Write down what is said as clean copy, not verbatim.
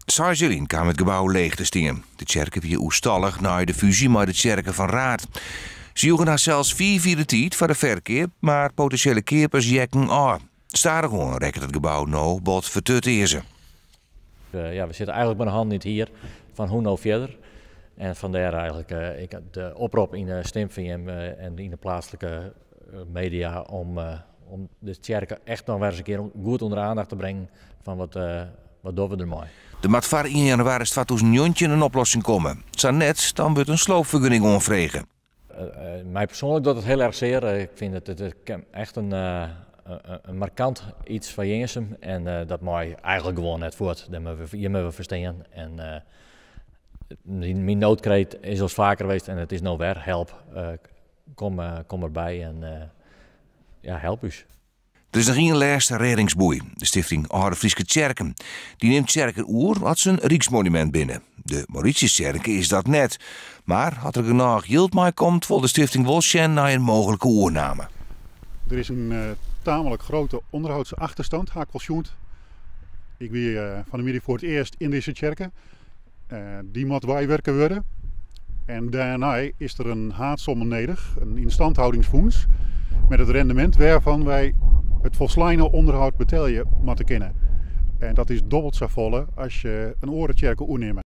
Sargelien kwam het gebouw leeg te staan. De kerk weer oestallig na de fusie met de kerken van Raad. Ze joegen daar zelfs 4 de tijd voor de verkeer, maar potentiële keepers jekken aan. Starig gewoon rekken het gebouw nou bot vertut is ze. We zitten eigenlijk met een hand niet hier van hoe nou verder. En vandaar eigenlijk de oproep in de Stimviem en in de plaatselijke media om de kerken echt nog weer eens een keer goed onder aandacht te brengen van wat doen we ermee. Er moet voor 1 januari 2019 een oplossing komen. Zo net, dan wordt een sloopvergunning onvregen. Mij persoonlijk doet het heel erg zeer. Ik vind het echt een markant iets van Jingersum en dat mag eigenlijk gewoon net voort. Dat moeten we verstaan. En mijn noodkreet is al vaker geweest en het is nou weer help. Kom erbij en help us. Er is nog één laatste reddingsboei. De stichting Oude Frieske Tjerken. Die neemt Tjerken oer als een Rijksmonument binnen. De Mauritiustjerken is dat net. Maar had er genoeg geld mee komt, wil de stichting wel naar een mogelijke oername. Er is een tamelijk grote onderhoudsachterstand, haak wel sjoend. Ik ben van de middag voor het eerst in deze tjerken. Die moet bijwerken worden. En daarna is er een haatsom nodig, een instandhoudingsfonds, met het rendement waarvan wij het volslijne onderhoud betalen moeten kennen. En dat is dubbelt zo volle als je een oorentjerken oernemen.